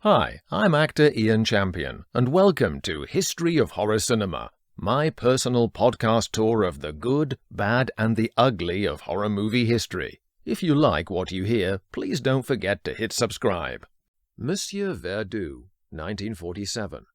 Hi, I'm actor Ian Champion, and welcome to History of Horror Cinema, my personal podcast tour of the good, bad, and the ugly of horror movie history. If you like what you hear, please don't forget to hit subscribe. Monsieur Verdoux, 1947.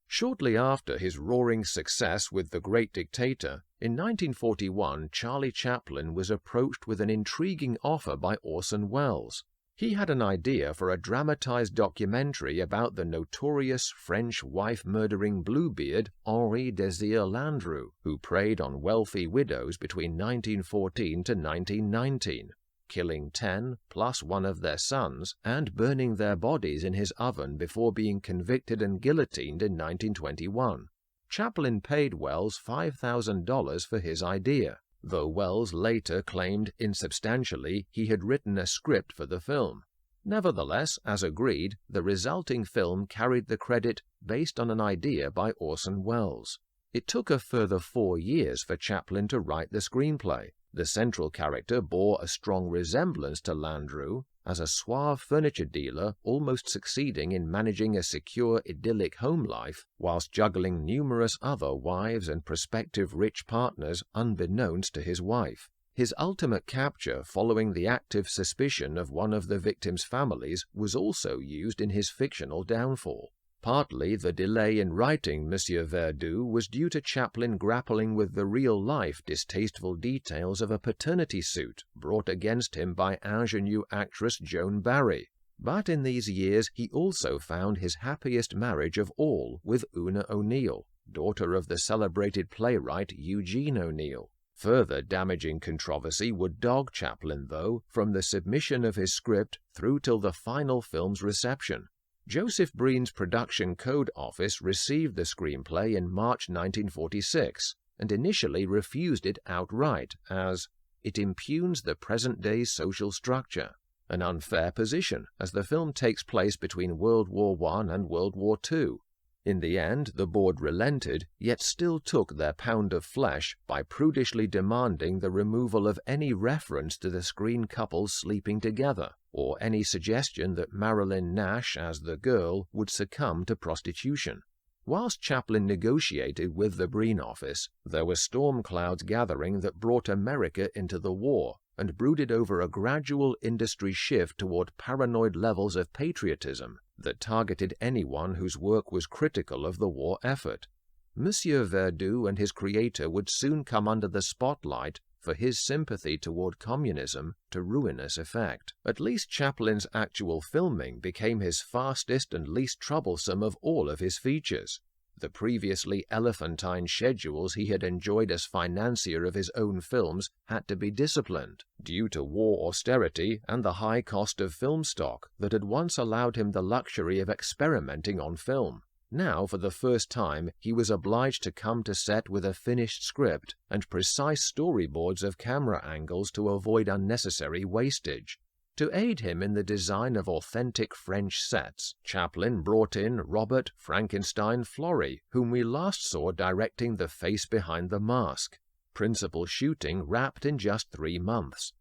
Shortly after his roaring success with The Great Dictator, in 1941 Charlie Chaplin was approached with an intriguing offer by Orson Welles. He had an idea for a dramatized documentary about the notorious French wife-murdering Bluebeard Henri Désir Landru, who preyed on wealthy widows between 1914 to 1919, killing 10 plus one of their sons and burning their bodies in his oven before being convicted and guillotined in 1921. Chaplin paid Welles $5,000 for his idea, though Welles later claimed insubstantially he had written a script for the film. Nevertheless, as agreed, the resulting film carried the credit based on an idea by Orson Welles. It took a further 4 years for Chaplin to write the screenplay. The central character bore a strong resemblance to Landru, as a suave furniture dealer almost succeeding in managing a secure idyllic home life whilst juggling numerous other wives and prospective rich partners unbeknownst to his wife. His ultimate capture following the active suspicion of one of the victim's families was also used in his fictional downfall. Partly, the delay in writing Monsieur Verdoux was due to Chaplin grappling with the real-life distasteful details of a paternity suit brought against him by ingenue actress Joan Barry. But in these years he also found his happiest marriage of all with Una O'Neill, daughter of the celebrated playwright Eugene O'Neill. Further damaging controversy would dog Chaplin, though, from the submission of his script through till the final film's reception. Joseph Breen's production code office received the screenplay in March 1946 and initially refused it outright as it impugns the present-day social structure, an unfair position as the film takes place between World War I and World War II. In the end, the board relented, yet still took their pound of flesh by prudishly demanding the removal of any reference to the screen couples sleeping together, or any suggestion that Marilyn Nash, as the girl, would succumb to prostitution. Whilst Chaplin negotiated with the Breen office, there were storm clouds gathering that brought America into the war and brooded over a gradual industry shift toward paranoid levels of patriotism that targeted anyone whose work was critical of the war effort. Monsieur Verdoux and his creator would soon come under the spotlight for his sympathy toward communism to ruinous effect. At least Chaplin's actual filming became his fastest and least troublesome of all of his features. The previously elephantine schedules he had enjoyed as financier of his own films had to be disciplined, due to war austerity and the high cost of film stock that had once allowed him the luxury of experimenting on film. Now, for the first time, he was obliged to come to set with a finished script and precise storyboards of camera angles to avoid unnecessary wastage. To aid him in the design of authentic French sets, Chaplin brought in Robert Frankenstein Flory, whom we last saw directing The Face Behind the Mask. Principal shooting wrapped in just 3 months.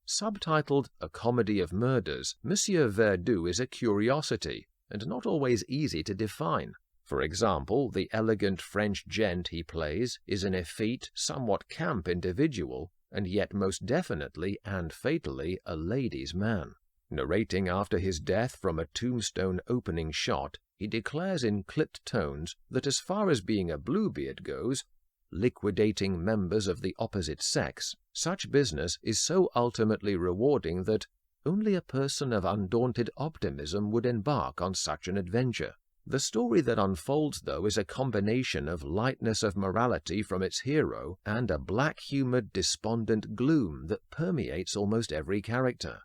Subtitled A Comedy of Murders, Monsieur Verdoux is a curiosity, and not always easy to define. For example, the elegant French gent he plays is an effete, somewhat camp individual, and yet most definitely and fatally a ladies' man. Narrating after his death from a tombstone opening shot, he declares in clipped tones that as far as being a Bluebeard goes, liquidating members of the opposite sex, such business is so ultimately rewarding that only a person of undaunted optimism would embark on such an adventure. The story that unfolds, though, is a combination of lightness of morality from its hero and a black-humored, despondent gloom that permeates almost every character.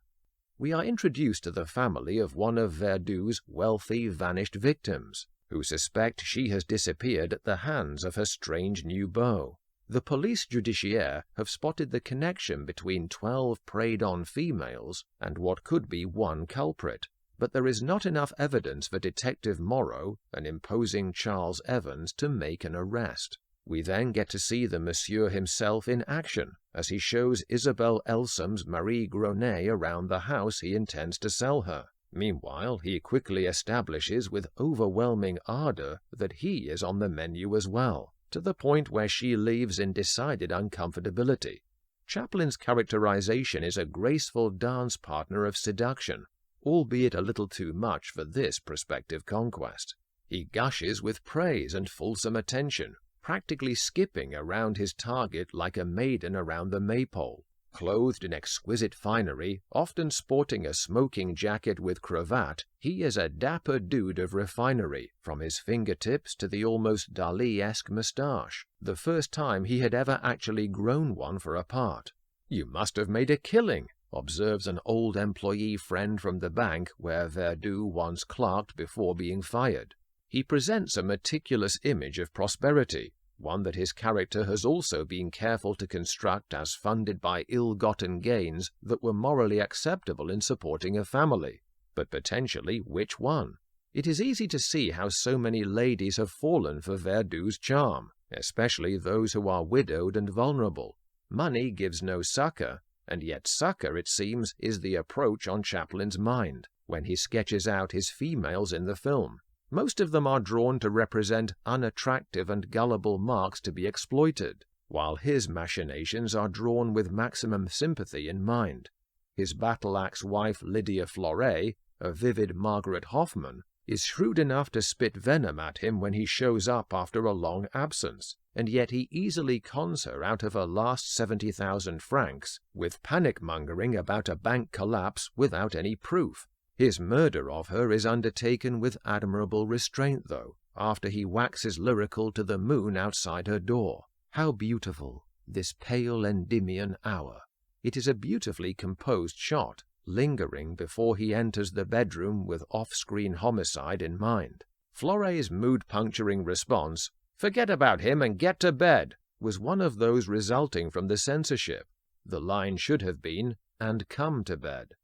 We are introduced to the family of one of Verdoux's wealthy, vanished victims, who suspect she has disappeared at the hands of her strange new beau. The police judiciaire have spotted the connection between 12 preyed-on females and what could be one culprit, but there is not enough evidence for Detective Morrow, an imposing Charles Evans, to make an arrest. We then get to see the monsieur himself in action, as he shows Isabelle Elsom's Marie Gronet around the house he intends to sell her. Meanwhile, he quickly establishes with overwhelming ardor that he is on the menu as well, to the point where she leaves in decided uncomfortability. Chaplin's characterization is a graceful dance partner of seduction, albeit a little too much for this prospective conquest. He gushes with praise and fulsome attention, practically skipping around his target like a maiden around the maypole. Clothed in exquisite finery, often sporting a smoking jacket with cravat, he is a dapper dude of refinery, from his fingertips to the almost Dali-esque moustache, the first time he had ever actually grown one for a part. "You must have made a killing," observes an old employee friend from the bank where Verdoux once clerked before being fired. He presents a meticulous image of prosperity, one that his character has also been careful to construct as funded by ill-gotten gains that were morally acceptable in supporting a family. But potentially, which one? It is easy to see how so many ladies have fallen for Verdoux's charm, especially those who are widowed and vulnerable. Money gives no succor, and yet succor, it seems, is the approach on Chaplin's mind when he sketches out his females in the film. Most of them are drawn to represent unattractive and gullible marks to be exploited, while his machinations are drawn with maximum sympathy in mind. His battle-axe wife Lydia Fleury, a vivid Margaret Hoffman, is shrewd enough to spit venom at him when he shows up after a long absence, and yet he easily cons her out of her last 70,000 francs with panic-mongering about a bank collapse without any proof. His murder of her is undertaken with admirable restraint, though, after he waxes lyrical to the moon outside her door. How beautiful, this pale Endymion hour. It is a beautifully composed shot, lingering before he enters the bedroom with off-screen homicide in mind. Fleury's mood-puncturing response, "Forget about him and get to bed," was one of those resulting from the censorship. The line should have been, "and come to bed."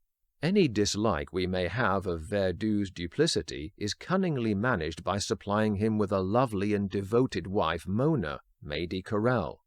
Any dislike we may have of Verdoux's duplicity is cunningly managed by supplying him with a lovely and devoted wife, Mona, Mady Carell,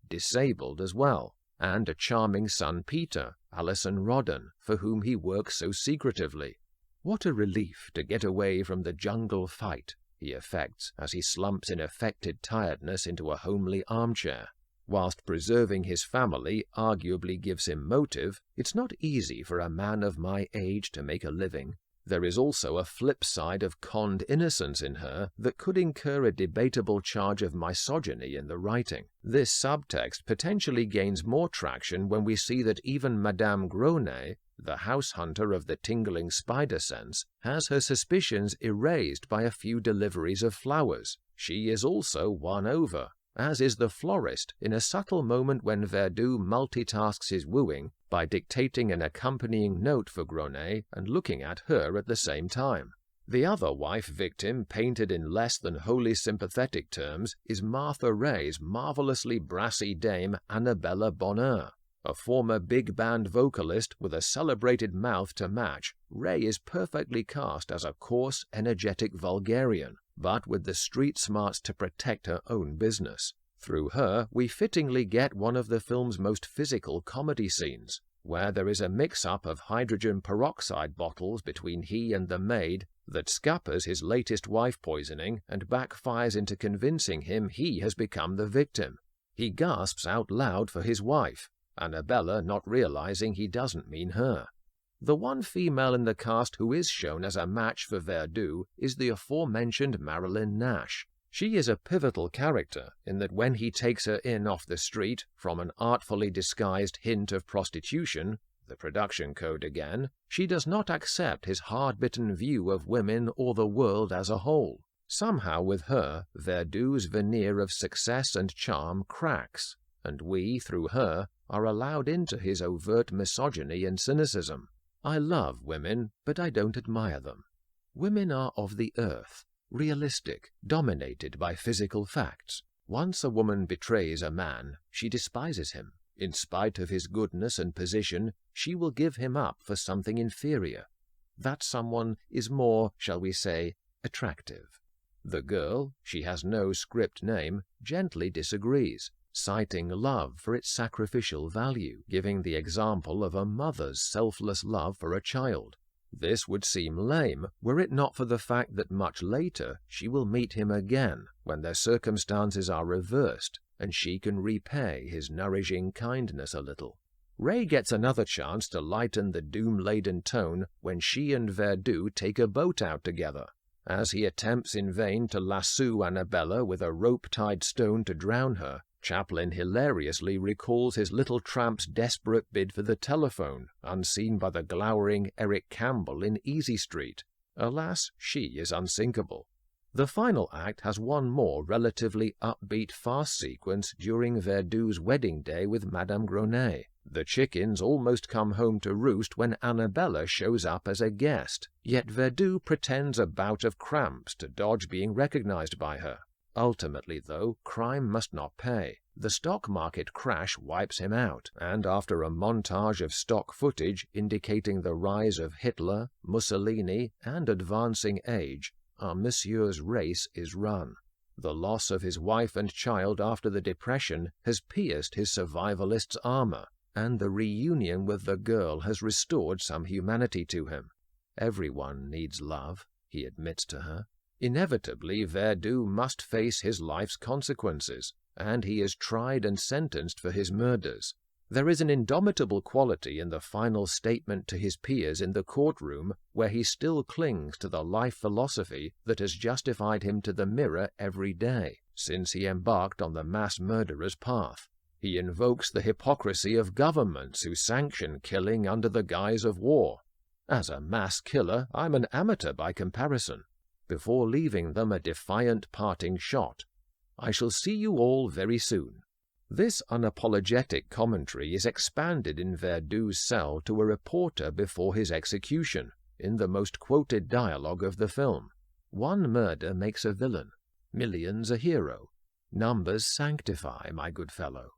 disabled as well, and a charming son, Peter, Alison Rodden, for whom he works so secretively. What a relief to get away from the jungle fight he affects as he slumps in affected tiredness into a homely armchair. Whilst preserving his family arguably gives him motive, it's not easy for a man of my age to make a living. There is also a flip side of conned innocence in her that could incur a debatable charge of misogyny in the writing. This subtext potentially gains more traction when we see that even Madame Gronet, the house hunter of the tingling spider sense, has her suspicions erased by a few deliveries of flowers. She is also won over, as is the florist, in a subtle moment when Verdoux multitasks his wooing by dictating an accompanying note for Gronet and looking at her at the same time. The other wife victim, painted in less than wholly sympathetic terms, is Martha Ray's marvelously brassy dame Annabella Bonheur. A former big band vocalist with a celebrated mouth to match, Ray is perfectly cast as a coarse, energetic vulgarian, but with the street smarts to protect her own business. Through her, we fittingly get one of the film's most physical comedy scenes, where there is a mix-up of hydrogen peroxide bottles between he and the maid that scuppers his latest wife poisoning and backfires into convincing him he has become the victim. He gasps out loud for his wife, Annabella not realizing he doesn't mean her. The one female in the cast who is shown as a match for Verdoux is the aforementioned Marilyn Nash. She is a pivotal character in that when he takes her in off the street from an artfully disguised hint of prostitution, the production code again, she does not accept his hard-bitten view of women or the world as a whole. Somehow with her, Verdoux's veneer of success and charm cracks, and we, through her, are allowed into his overt misogyny and cynicism. I love women, but I don't admire them. Women are of the earth, realistic, dominated by physical facts. Once a woman betrays a man, she despises him. In spite of his goodness and position, she will give him up for something inferior. That someone is more, shall we say, attractive. The girl, she has no script name, gently disagrees, citing love for its sacrificial value, giving the example of a mother's selfless love for a child. This would seem lame were it not for the fact that much later she will meet him again when their circumstances are reversed and she can repay his nourishing kindness a little. Ray gets another chance to lighten the doom-laden tone when she and Verdoux take a boat out together. As he attempts in vain to lasso Annabella with a rope-tied stone to drown her, Chaplin hilariously recalls his little tramp's desperate bid for the telephone, unseen by the glowering Eric Campbell in Easy Street. Alas, she is unsinkable. The final act has one more relatively upbeat farce sequence during Verdoux's wedding day with Madame Gronet. The chickens almost come home to roost when Annabella shows up as a guest, yet Verdoux pretends a bout of cramps to dodge being recognized by her. Ultimately, though, crime must not pay. The stock market crash wipes him out, and after a montage of stock footage indicating the rise of Hitler, Mussolini, and advancing age, our Monsieur's race is run. The loss of his wife and child after the Depression has pierced his survivalist's armor, and the reunion with the girl has restored some humanity to him. Everyone needs love, he admits to her. Inevitably, Verdoux must face his life's consequences, and he is tried and sentenced for his murders. There is an indomitable quality in the final statement to his peers in the courtroom where he still clings to the life philosophy that has justified him to the mirror every day since he embarked on the mass murderer's path. He invokes the hypocrisy of governments who sanction killing under the guise of war. As a mass killer, I'm an amateur by comparison. Before leaving them a defiant parting shot. I shall see you all very soon. This unapologetic commentary is expanded in Verdoux's cell to a reporter before his execution, in the most quoted dialogue of the film. One murder makes a villain, millions a hero. Numbers sanctify, my good fellow.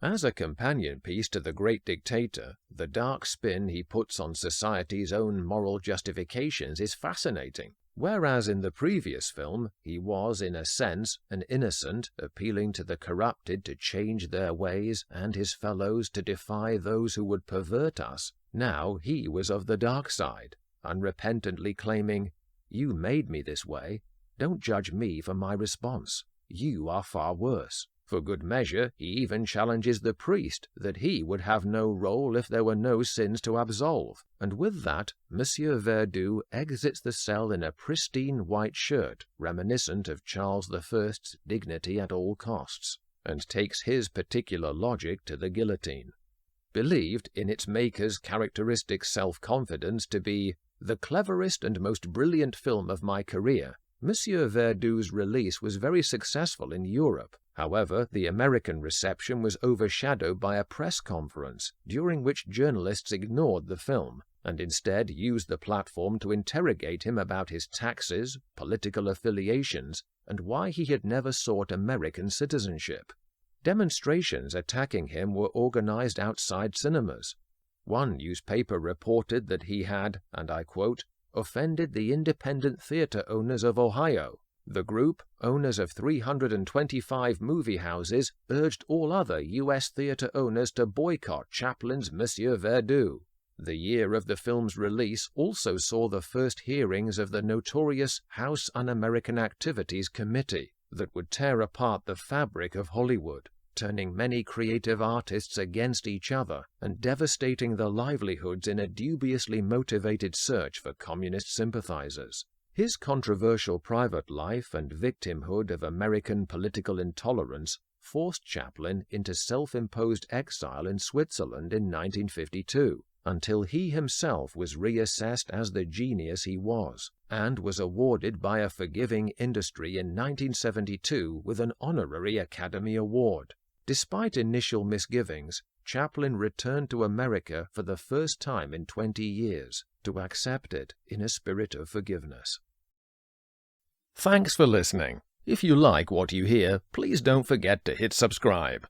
As a companion piece to the great dictator, the dark spin he puts on society's own moral justifications is fascinating. Whereas in the previous film he was, in a sense, an innocent, appealing to the corrupted to change their ways and his fellows to defy those who would pervert us, now he was of the dark side, unrepentantly claiming, "You made me this way. Don't judge me for my response. You are far worse." For good measure, he even challenges the priest that he would have no role if there were no sins to absolve, and with that, Monsieur Verdoux exits the cell in a pristine white shirt, reminiscent of Charles I's dignity at all costs, and takes his particular logic to the guillotine. Believed, in its maker's characteristic self-confidence, to be the cleverest and most brilliant film of my career, Monsieur Verdoux's release was very successful in Europe. However, the American reception was overshadowed by a press conference, during which journalists ignored the film, and instead used the platform to interrogate him about his taxes, political affiliations, and why he had never sought American citizenship. Demonstrations attacking him were organized outside cinemas. One newspaper reported that he had, and I quote, offended the independent theater owners of Ohio. The group, owners of 325 movie houses, urged all other U.S. theater owners to boycott Chaplin's Monsieur Verdoux. The year of the film's release also saw the first hearings of the notorious House Un-American Activities Committee that would tear apart the fabric of Hollywood, turning many creative artists against each other and devastating their livelihoods in a dubiously motivated search for communist sympathizers. His controversial private life and victimhood of American political intolerance forced Chaplin into self-imposed exile in Switzerland in 1952, until he himself was reassessed as the genius he was, and was awarded by a forgiving industry in 1972 with an honorary Academy Award. Despite initial misgivings, Chaplin returned to America for the first time in 20 years to accept it in a spirit of forgiveness. Thanks for listening. If you like what you hear, please don't forget to hit subscribe.